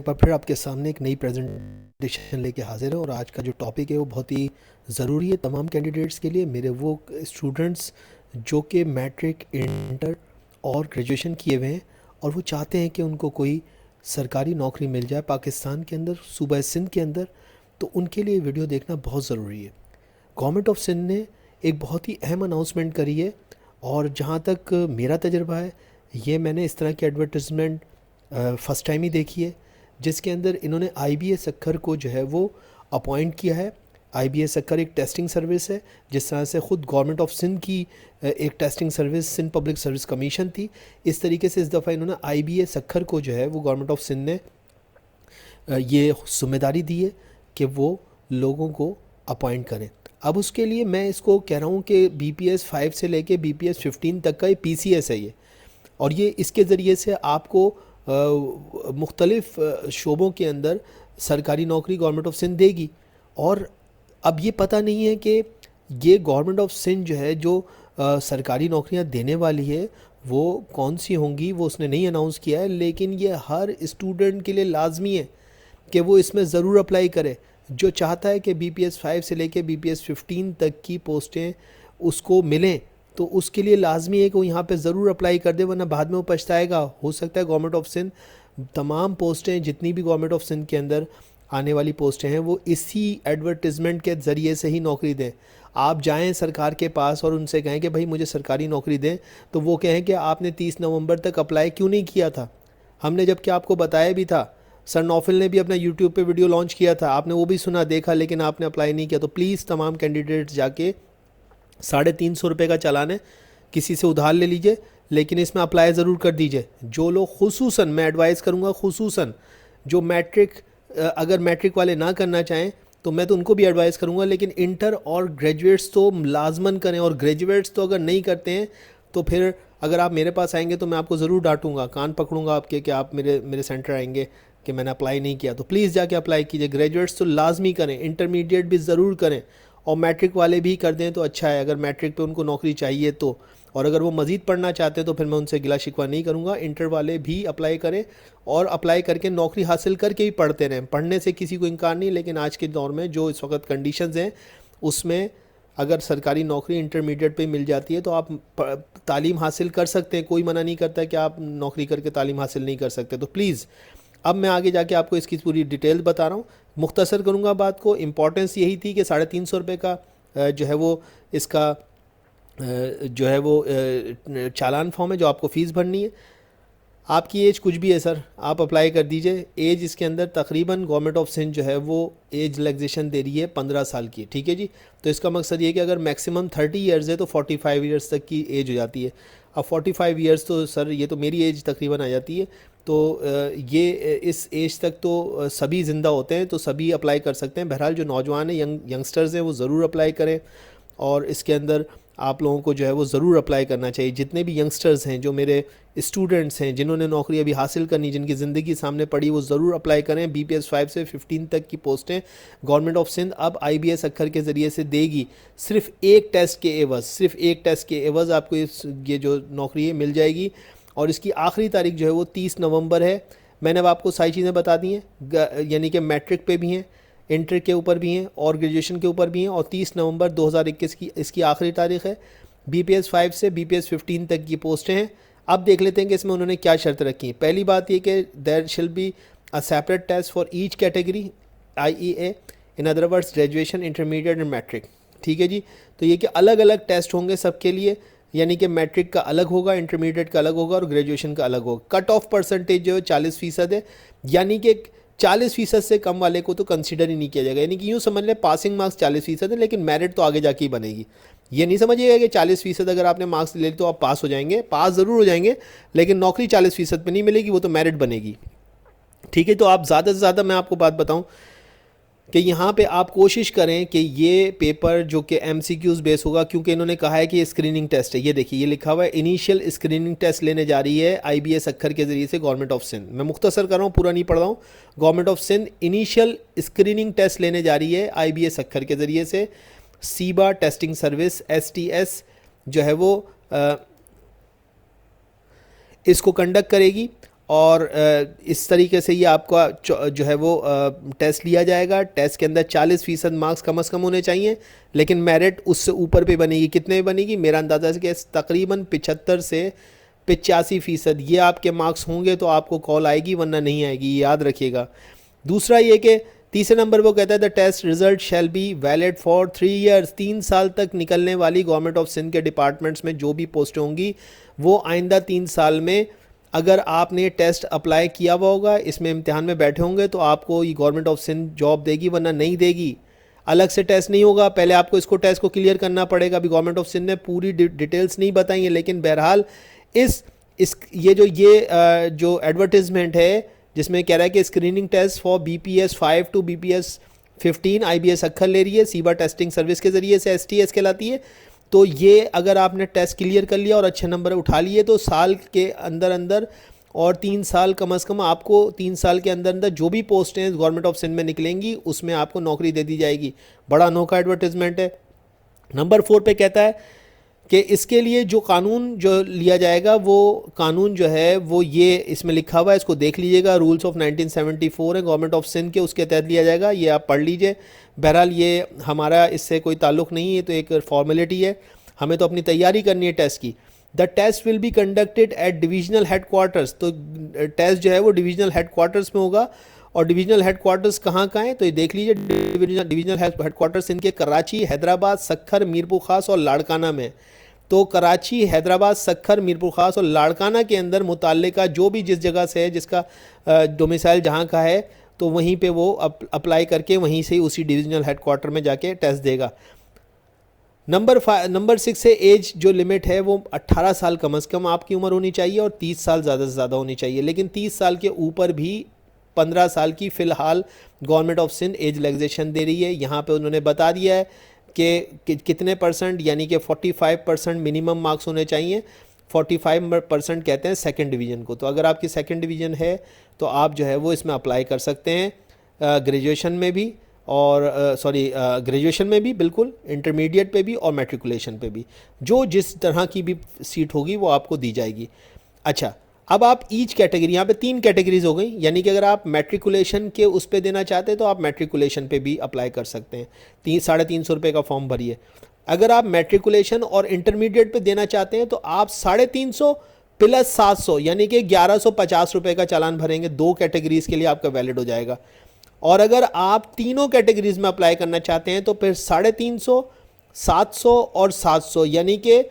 एक बार फिर आपके सामने एक नई प्रेजेंटेशन लेके हाजिर है और आज का जो टॉपिक है वो बहुत ही ज़रूरी है तमाम कैंडिडेट्स के लिए। मेरे वो स्टूडेंट्स जो कि मैट्रिक, इंटर और ग्रेजुएशन किए हुए हैं और वो चाहते हैं कि उनको कोई सरकारी नौकरी मिल जाए पाकिस्तान के अंदर, सूबा सिंध के अंदर, तो उनके लिए वीडियो देखना बहुत ज़रूरी है। गवर्नमेंट ऑफ सिंध ने एक बहुत ही अहम अनाउंसमेंट करी है और जहाँ तक मेरा तजर्बा है, ये मैंने इस तरह की एडवर्टिजमेंट फ़र्स्ट टाइम ही देखी है, जिसके अंदर इन्होंने IBA सक्खर को जो है वो अपॉइंट किया है। IBA सक्खर एक टेस्टिंग सर्विस है, जिस तरह से ख़ुद गवर्नमेंट ऑफ सिंध की एक testing service Sindh public service commission थी। इस तरीके से इस दफ़ा इन्होंने IBA सक्खर को जो है वो गवर्नमेंट ऑफ सिंध ने ये जिम्मेदारी दी है कि वो लोगों को अपॉइंट करें। अब उसके लिए मैं इसको कह रहा हूँ कि BPS 5 से लेके BPS 15 तक का ये PCS है ये, और ये इसके ज़रिए से आपको मुख्तलिफ शोबों के अंदर सरकारी नौकरी गवर्नमेंट ऑफ सिंध देगी। और अब ये पता नहीं है कि ये गवर्नमेंट ऑफ सिंध जो है जो सरकारी नौकरियां देने वाली है वो कौन सी होंगी, वो उसने नहीं अनाउंस किया है, लेकिन ये हर स्टूडेंट के लिए लाजमी है कि वो इसमें ज़रूर अप्लाई करे। जो चाहता है कि BPS 5 से लेके BPS 15 तक की पोस्टें उसको मिलें, तो उसके लिए लाजमी है कि वो यहाँ पे ज़रूर अप्लाई कर दे, वरना बाद में वो पछताएगा। हो सकता है गवर्नमेंट ऑफ सिंध तमाम पोस्टें, जितनी भी गवर्नमेंट ऑफ सिंध के अंदर आने वाली पोस्टें हैं, वो इसी एडवर्टिजमेंट के ज़रिए से ही नौकरी दें। आप जाएं सरकार के पास और उनसे कहें कि भाई मुझे सरकारी नौकरी दें, तो वो कहें कि आपने 30 नवंबर तक अप्लाई क्यों नहीं किया था, हमने जबकि आपको बताया भी था। सर नौफिल ने भी अपना यूट्यूब पे वीडियो लॉन्च किया था, आपने वो भी सुना देखा, लेकिन आपने अप्लाई नहीं किया। तो प्लीज़ तमाम कैंडिडेट्स जाके 350 रुपये का चालान है, किसी से उधार ले लीजिए, लेकिन इसमें अप्लाई ज़रूर कर दीजिए। जो लोग खुसूसन, मैं एडवाइस करूँगा खुसूसन जो मैट्रिक, अगर मैट्रिक वाले ना करना चाहें तो मैं तो उनको भी एडवाइस करूँगा, लेकिन इंटर और ग्रेजुएट्स तो लाजमन करें, और ग्रेजुएट्स तो अगर नहीं करते हैं तो फिर अगर आप मेरे पास आएंगे तो मैं आपको ज़रूर डांटूंगा, कान पकड़ूंगा आपके कि आप मेरे सेंटर आएंगे कि मैंने अप्लाई नहीं किया। तो प्लीज़ जाके अप्लाई कीजिए। ग्रेजुएट्स तो लाजमी करें, इंटरमीडिएट भी ज़रूर करें, और मैट्रिक वाले भी कर दें तो अच्छा है, अगर मैट्रिक पे उनको नौकरी चाहिए तो। और अगर वो मज़ीद पढ़ना चाहते हैं तो फिर मैं उनसे गिला शिकवा नहीं करूँगा। इंटर वाले भी अप्लाई करें, और अप्लाई करके नौकरी हासिल करके ही पढ़ते रहें। पढ़ने से किसी को इनकार नहीं, लेकिन आज के दौर में जो इस वक्त कंडीशंस हैं उसमें अगर सरकारी नौकरी इंटरमीडिएट पे मिल जाती है तो आप तालीम हासिल कर सकते हैं। कोई मना नहीं करता कि आप नौकरी करके तालीम हासिल नहीं कर सकते। तो प्लीज़ अब मैं आगे जाके आपको इसकी पूरी डिटेल बता रहा हूँ, मुख्तसर करूँगा बात को। इम्पॉर्टेंस यही थी कि 350 रुपये का जो है वो इसका जो है वो चालान फॉर्म है जो आपको फ़ीस भरनी है। आपकी एज कुछ भी है सर, आप अप्लाई कर दीजिए। एज इसके अंदर तकरीबन गवर्नमेंट ऑफ सिंध जो है वो एज रिलैक्सेशन दे रही है 15 साल की, ठीक है जी। तो इसका मकसद ये है कि अगर मैक्सिमम 30 ईयर्स है तो 45 ईयर्स तक की एज हो जाती है। अब 45 ईयर्स तो सर ये तो मेरी एज तकरीबन आ जाती है। तो ये इस एज तक तो सभी ज़िंदा होते हैं, तो सभी अप्लाई कर सकते हैं। बहरहाल जो नौजवान हैं, यंगस्टर्स हैं, वो ज़रूर अप्लाई करें, और इसके अंदर आप लोगों को जो है वो ज़रूर अप्लाई करना चाहिए। जितने भी यंगस्टर्स हैं, जो मेरे स्टूडेंट्स हैं, जिन्होंने नौकरी अभी हासिल करनी, जिनकी ज़िंदगी सामने पड़ी, वो ज़रूर अप्लाई करें। BPS 5 से 15 तक की पोस्टें गवर्नमेंट ऑफ सिंध अब IBA सक्खर के ज़रिए से देगी। सिर्फ एक टेस्ट के एवज़ आपको ये जो नौकरी है मिल जाएगी, और इसकी आखिरी तारीख जो है वो 30 नवंबर है। मैंने अब आपको सारी चीज़ें बता दी हैं, यानी कि मैट्रिक पे भी हैं, इंटर के ऊपर भी हैं, और ग्रेजुएशन के ऊपर भी हैं, और 30 नवंबर 2021 की इसकी आखिरी तारीख है। BPS 5 से BPS 15 तक की पोस्टें हैं। अब देख लेते हैं कि इसमें उन्होंने क्या शर्त रखी है। पहली बात ये कि there shall be a separate test for each category IEA, in other words graduation, intermediate and matric, ठीक है जी। तो ये कि अलग अलग टेस्ट होंगे सबके लिए, यानी कि मैट्रिक का अलग होगा, इंटरमीडिएट का अलग होगा, और ग्रेजुएशन का अलग होगा। कट ऑफ परसेंटेज जो है 40% है, यानी कि 40% से कम वाले को तो कंसीडर ही नहीं किया जाएगा। यानी कि यूँ समझ लें पासिंग मार्क्स 40% है, लेकिन मेरिट तो आगे जाके ही बनेगी। ये नहीं समझिएगा कि 40% अगर आपने मार्क्स ले तो आप पास हो जाएंगे, पास ज़रूर हो जाएंगे, लेकिन नौकरी 40% पे नहीं मिलेगी, वो तो मेरिट बनेगी, ठीक है। तो आप ज़्यादा से ज़्यादा, मैं आपको बात बताऊँ कि यहाँ पे आप कोशिश करें कि ये पेपर जो कि MCQs बेस होगा, क्योंकि इन्होंने कहा है कि ये स्क्रीनिंग टेस्ट है। ये देखिए, ये लिखा हुआ है इनिशियल स्क्रीनिंग टेस्ट लेने जा रही है IBA सक्खर के ज़रिए से गवर्नमेंट ऑफ सिंध। मैं मुख्तसर कर रहा हूँ, पूरा नहीं पढ़ रहा हूँ। Government of Sindh initial screening test लेने जा रही है IBA सक्खर के ज़रिए से। सीबा टेस्टिंग सर्विस STS जो है वो इसको कंडक्ट करेगी, और इस तरीके से ये आपका जो है वो टेस्ट लिया जाएगा। टेस्ट के अंदर 40% मार्क्स कम से कम होने चाहिए, लेकिन मेरिट उससे ऊपर पे बनेगी। कितने में बनेगी? मेरा अंदाज़ा है कि तकरीबन 75 से 85% ये आपके मार्क्स होंगे तो आपको कॉल आएगी, वरना नहीं आएगी, याद रखिएगा। दूसरा ये कि तीसरे नंबर वो कहता है the test result shall be valid for 3 years. 3 साल तक निकलने वाली गवर्नमेंट ऑफ सिंध के डिपार्टमेंट्स में जो भी पोस्टें होंगी वो आइंदा 3 साल में, अगर आपने टेस्ट अप्लाई किया हुआ होगा, इसमें इम्तिहान में बैठे होंगे, तो आपको ये गवर्नमेंट ऑफ सिंध जॉब देगी, वरना नहीं देगी। अलग से टेस्ट नहीं होगा, पहले आपको इसको टेस्ट को क्लियर करना पड़ेगा। अभी गवर्नमेंट ऑफ सिंध ने पूरी डिटेल्स नहीं बताई है, लेकिन बहरहाल ये जो एडवर्टिजमेंट है जिसमें कह रहा है कि screening test for BPS 5 to BPS 15 IBS अक्खर ले रही है, सीबा टेस्टिंग सर्विस के ज़रिए से STS कहलाती है। तो ये अगर आपने टेस्ट क्लियर कर लिया और अच्छे नंबर उठा लिए तो साल के अंदर अंदर और 3 साल कम से कम आपको 3 साल के अंदर अंदर जो भी पोस्टें गवर्नमेंट ऑफ सिंध में निकलेंगी उसमें आपको नौकरी दे दी जाएगी। बड़ा अनोखा एडवर्टाइजमेंट है। नंबर 4 पे कहता है कि इसके लिए जो कानून जो लिया जाएगा वो कानून जो है वो ये इसमें लिखा हुआ है, इसको देख लीजिएगा। रूल्स ऑफ 1974 है गवर्नमेंट ऑफ सिंध के, उसके तहत लिया जाएगा। ये आप पढ़ लीजिए। बहरहाल ये हमारा इससे कोई ताल्लुक़ नहीं है, तो एक फॉर्मेलिटी है, हमें तो अपनी तैयारी करनी है टेस्ट की। The test will be conducted at divisional headquarters. तो टेस्ट जो है वो डिविजनल हेड क्वार्टर्स में होगा। और डिविजनल हेड क्वार्टर्स कहाँ हैं तो ये देख लीजिए। डिविजनल हेड क्वार्टर्स इनके कराची, हैदराबाद, सक्खर, मीरपुर ख़ास और लाड़काना में। तो कराची, हैदराबाद, सक्खर, मीरपुर ख़ास और लाड़काना के अंदर मुताल्लिका जो भी जिस जगह से है, जिसका डोमिसाइल जहाँ का है, तो वहीं पे वो अप्लाई करके वहीं से उसी डिविजनल हेड क्वार्टर में जाके टेस्ट देगा। नंबर 6 से एज जो लिमिट है वो 18 साल कम से कम आपकी उम्र होनी चाहिए और 30 साल ज़्यादा से ज़्यादा होनी चाहिए। लेकिन 30 साल के ऊपर भी 15 साल की फ़िलहाल government of Sindh age relaxation दे रही है। यहाँ पे उन्होंने बता दिया है कि कितने परसेंट, यानी कि 45% मिनिमम मार्क्स होने चाहिए। 45% कहते हैं सेकंड डिवीज़न को। तो अगर आपकी सेकंड डिवीज़न है तो आप जो है वो इसमें अप्लाई कर सकते हैं ग्रेजुएशन में भी, और ग्रेजुएशन में भी बिल्कुल, इंटरमीडिएट पे भी और मैट्रिकुलेशन पे भी। जो जिस तरह की भी सीट होगी वो आपको दी जाएगी। अच्छा, अब आप ईच कैटेगरी, यहाँ पे 3 कैटेगरीज हो गई, यानी कि अगर आप मैट्रिकुलेशन के उस पे देना चाहते हैं तो आप मैट्रिकुलेशन पे भी अप्लाई कर सकते हैं। 350 रुपये का फॉर्म भरिए। अगर आप मैट्रिकुलेशन और इंटरमीडिएट पे देना चाहते हैं तो आप 350 प्लस 700 यानी कि 1150 रुपये का चालान भरेंगे। 2 कैटेगरीज के लिए आपका वैलिड हो जाएगा। और अगर आप तीनों कैटेगरीज में अप्लाई करना चाहते हैं तो फिर 350, 700 और 700 यानी कि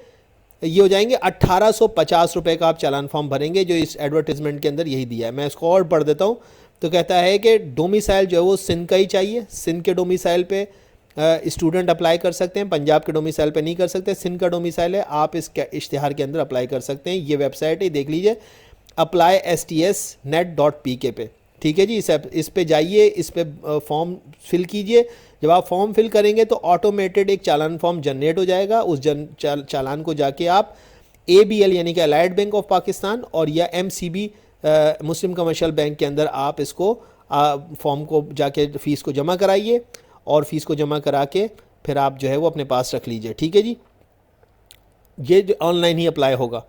ये हो जाएंगे 1850 रुपये का आप चालान फॉर्म भरेंगे, जो इस एडवर्टाइजमेंट के अंदर यही दिया है। मैं इसको और पढ़ देता हूँ। तो कहता है कि डोमिसाइल जो है वो सिंध का ही चाहिए। सिंध के डोमिसाइल पे स्टूडेंट अप्लाई कर सकते हैं, पंजाब के डोमिसाइल पे नहीं कर सकते। सिंध का डोमिसाइल है, आप इस इश्तिहार के अंदर अप्लाई कर सकते हैं। ये वेबसाइट है, देख लीजिए, apply.sts.net.pk पे। ठीक है जी, इस पे जाइए, इस पे फॉर्म फिल कीजिए। जब आप फॉर्म फिल करेंगे तो ऑटोमेटेड एक चालान फॉर्म जनरेट हो जाएगा। उस चालान को जाके आप ABL यानी कि अलाइड बैंक ऑफ पाकिस्तान और या MCB मुस्लिम कमर्शियल बैंक के अंदर आप इसको फॉर्म को जाके फ़ीस को जमा कराइए, और फ़ीस को जमा करा के फिर आप जो है वो अपने पास रख लीजिए। ठीक है जी, ये जो ऑनलाइन ही अप्लाई होगा।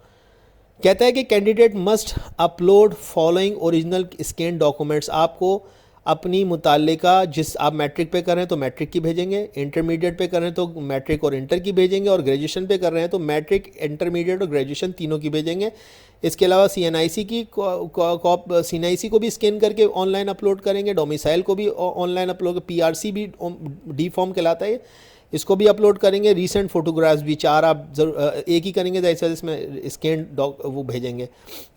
कहता है कि candidate must upload following original scan documents. आपको अपनी मुताल्लिका, जिस आप मैट्रिक पे कर रहे हैं तो मैट्रिक की भेजेंगे, इंटरमीडिएट पे कर रहे हैं तो मैट्रिक और इंटर की भेजेंगे, और ग्रेजुएशन पे कर रहे हैं तो मैट्रिक, इंटरमीडिएट और ग्रेजुएशन तीनों की भेजेंगे। इसके अलावा CNIC को भी स्कैन करके ऑनलाइन अपलोड करेंगे, डोमिसाइल को भी ऑनलाइन अपलोड, PRC भी डी फॉर्म कहलाता है, इसको भी अपलोड करेंगे। रीसेंट फोटोग्राफ्स भी 4 आप एक ही करेंगे, जैसे इसमें स्कैन वो भेजेंगे।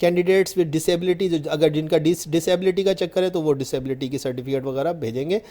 कैंडिडेट्स विद डिसेबिलिटी, अगर जिनका डिसेबिलिटी का चक्कर है तो वो डिसेबिलिटी की सर्टिफिकेट वगैरह भेजेंगे।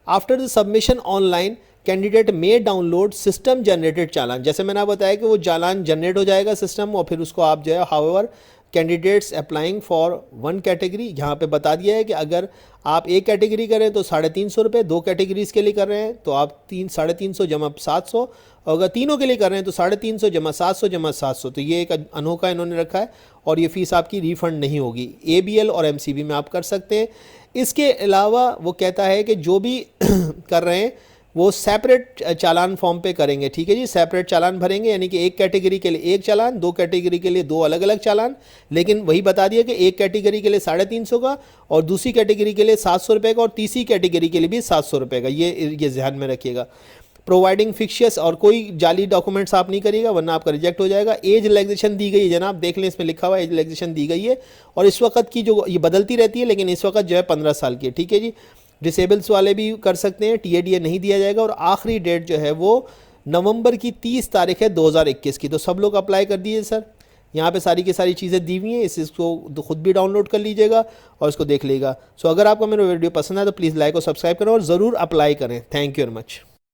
After the submission online candidate में डाउनलोड सिस्टम जनरेटेड चालान। जैसे मैंने बताया कि वो चालान जनरेट हो जाएगा सिस्टम, और फिर उसको आप जो है however candidates applying for 1 category, यहाँ पे बता दिया है कि अगर आप एक कैटेगरी करें तो 350 रुपये, 2 कैटेगरीज के लिए कर रहे हैं तो आप 350 जमा 700, और अगर तीनों के लिए कर रहे हैं तो 350 जमा 700 जमा 700। तो ये एक अनोखा इन्होंने रखा है, और ये फ़ीस आपकी रिफ़ंड नहीं होगी। ABL और MCB में आप कर सकते हैं। इसके अलावा वो कहता है कि जो भी कर रहे हैं वो सेपरेट चालान फॉर्म पे करेंगे, ठीक है जी। सेपरेट चालान भरेंगे, यानी कि एक कैटेगरी के लिए एक चालान, दो कैटेगरी के लिए दो अलग अलग चालान। लेकिन वही बता दिया कि एक कैटेगरी के लिए 350 का और दूसरी कैटेगरी के लिए 700 रुपये का और तीसरी कैटेगरी के लिए भी 700 रुपये का, ये ध्यान में रखिएगा। प्रोवाइडिंग फिक्शियस, और कोई जाली डॉक्यूमेंट्स आप नहीं करिएगा वरना आपका रिजेक्ट हो जाएगा। एज रिलैक्सेशन दी गई है जनाब, देख लें इसमें लिखा हुआ है एज रिलैक्सेशन दी गई है, और इस वक्त की जो ये बदलती रहती है, लेकिन इस वक्त जो है 15 साल की है, ठीक है जी। डिसेबल्स वाले भी कर सकते हैं, टीएडीए नहीं दिया जाएगा। और आखिरी डेट जो है वो नवंबर की 30 तारीख है 2021 की। तो सब लोग अप्लाई कर दीजिए सर, यहाँ पे सारी की सारी चीज़ें दी हुई हैं, इसको खुद भी डाउनलोड कर लीजिएगा और इसको देख लीजिएगा। सो अगर आपको मेरा वीडियो पसंद है तो प्लीज़ लाइक और सब्सक्राइब करें और ज़रूर अप्लाई करें। Thank you very much.